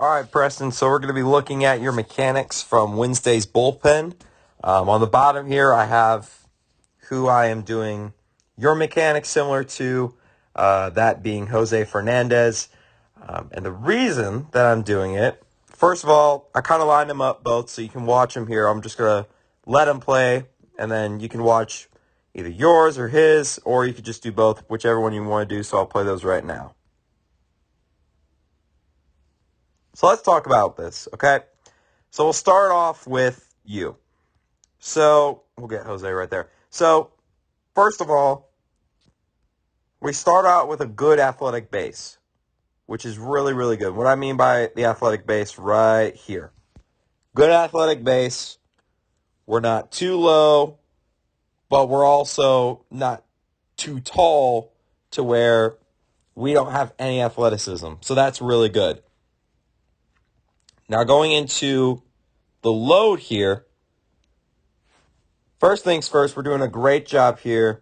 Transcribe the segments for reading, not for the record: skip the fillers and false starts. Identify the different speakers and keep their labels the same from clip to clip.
Speaker 1: All right, Preston, so we're going to be looking at your mechanics from Wednesday's bullpen. On the bottom here, I have who I am doing your mechanics similar to, that being Jose Fernandez. And the reason that I'm doing it, first of all, I kind of lined them up both so you can watch them here. I'm just going to let them play, and then you can watch either yours or his, or you could just do both, whichever one you want to do, so I'll play those right now. So let's talk about this, okay? So we'll start off with you. So we'll get Jose right there. So first of all, we start out with a good athletic base, which is really, really good. What I mean by the athletic base right here. Good athletic base. We're not too low, but we're also not too tall to where we don't have any athleticism. So that's really good. Now going into the load here, first things first, we're doing a great job here.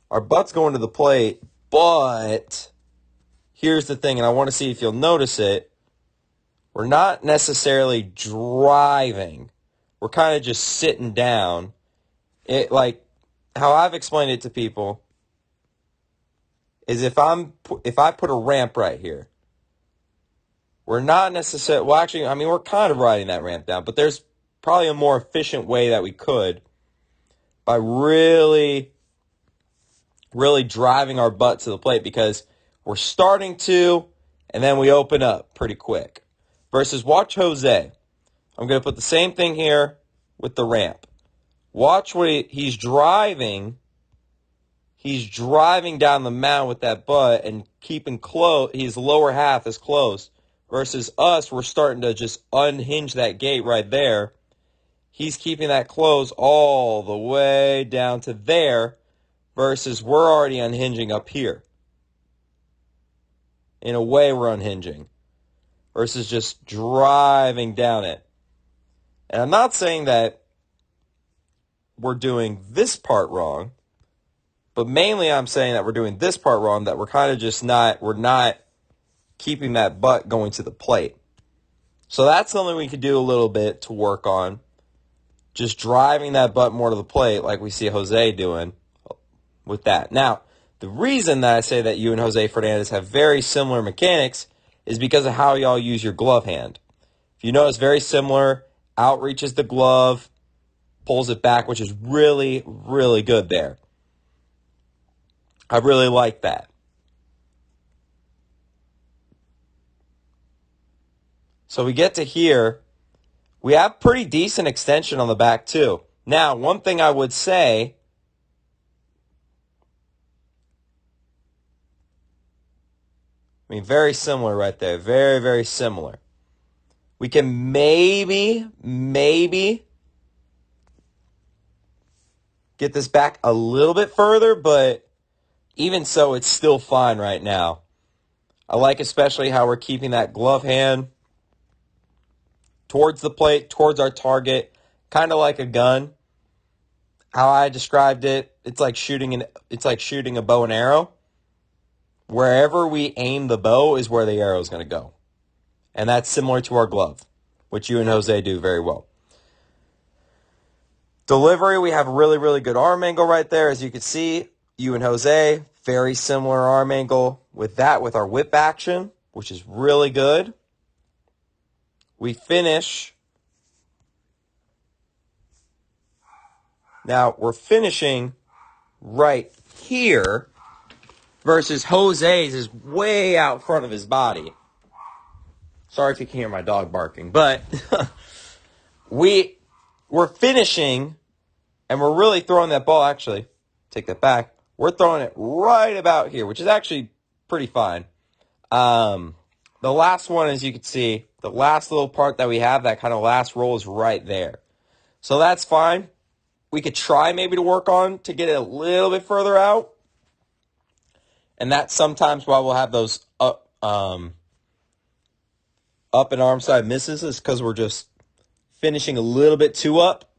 Speaker 1: Our butt's going to the plate, but here's the thing, and I want to see if you'll notice it. We're not necessarily driving. We're kind of just sitting down. It, like how I've explained it to people is if I put a ramp right here, we're not necessarily, well, actually, I mean, we're kind of riding that ramp down, but there's probably a more efficient way that we could by really, really driving our butt to the plate, because we're starting to, and then we open up pretty quick. Versus watch Jose. I'm going to put the same thing here with the ramp. Watch what he's driving. He's driving down the mound with that butt and keeping close. His lower half is close. Versus us, we're starting to just unhinge that gate right there. He's keeping that closed all the way down to there. Versus we're already unhinging up here. In a way, we're unhinging. Versus just driving down it. And I'm not saying that we're doing this part wrong. But mainly I'm saying that we're doing this part wrong. That we're kind of just not, we're not keeping that butt going to the plate. So that's something we could do a little bit to work on. Just driving that butt more to the plate like we see Jose doing with that. Now, the reason that I say that you and Jose Fernandez have very similar mechanics is because of how y'all use your glove hand. If you notice, very similar. Out reaches the glove, pulls it back, which is really, really good there. I really like that. So we get to here. We have pretty decent extension on the back too. Now, one thing I would say, I mean, very similar right there. Very, very similar. We can maybe get this back a little bit further, but even so, it's still fine right now. I like especially how we're keeping that glove hand towards the plate, towards our target, kind of like a gun. How I described it, it's like shooting a bow and arrow. Wherever we aim the bow is where the arrow is going to go. And that's similar to our glove, which you and Jose do very well. Delivery, we have a really, really good arm angle right there. As you can see, you and Jose, very similar arm angle with that, with our whip action, which is really good. We finish. Now, we're finishing right here versus Jose's is way out front of his body. Sorry if you can hear my dog barking, but we're finishing, and we're really throwing that ball. Actually, take that back. We're throwing it right about here, which is actually pretty fine. The last one, as you can see, the last little part that we have, that kind of last roll is right there. So that's fine. We could try maybe to work on to get it a little bit further out. And that's sometimes why we'll have those up and arm side misses, is because we're just finishing a little bit too up.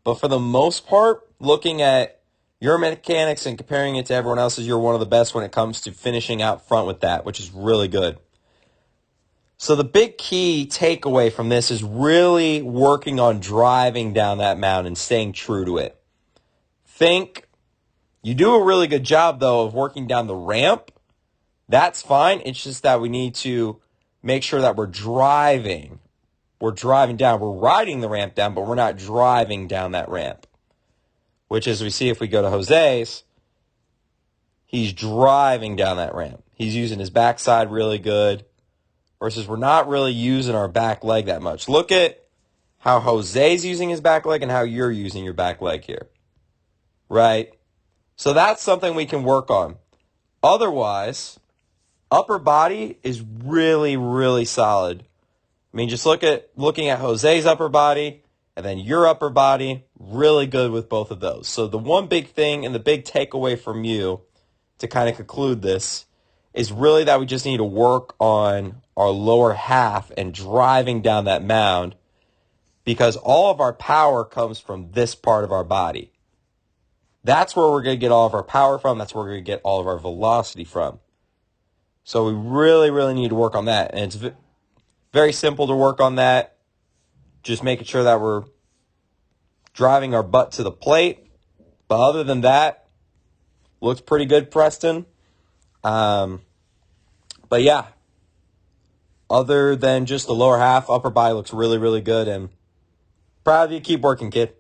Speaker 1: But for the most part, looking at your mechanics and comparing it to everyone else's, you're one of the best when it comes to finishing out front with that, which is really good. So So the big key takeaway from this is really working on driving down that mound and staying true to it. You do a really good job, though, of working down the ramp. That's fine. It's just that we need to make sure that we're driving. We're driving down. We're riding the ramp down, but we're not driving down that ramp. Which, as we see if we go to Jose's, he's driving down that ramp. He's using his backside really good. Versus we're not really using our back leg that much. Look at how Jose's using his back leg and how you're using your back leg here. Right? So that's something we can work on. Otherwise, upper body is really, really solid. I mean, just looking at Jose's upper body and then your upper body, really good with both of those. So the one big thing and the big takeaway from you to kind of conclude this is really that we just need to work on our lower half and driving down that mound because all of our power comes from this part of our body. That's where we're going to get all of our power from. That's where we're going to get all of our velocity from. So we really, really need to work on that. And it's very simple to work on that. Just making sure that we're driving our butt to the plate. But other than that, looks pretty good, Preston. But yeah, other than just the lower half, upper body looks really, really good. And proud of you. Keep working, kid.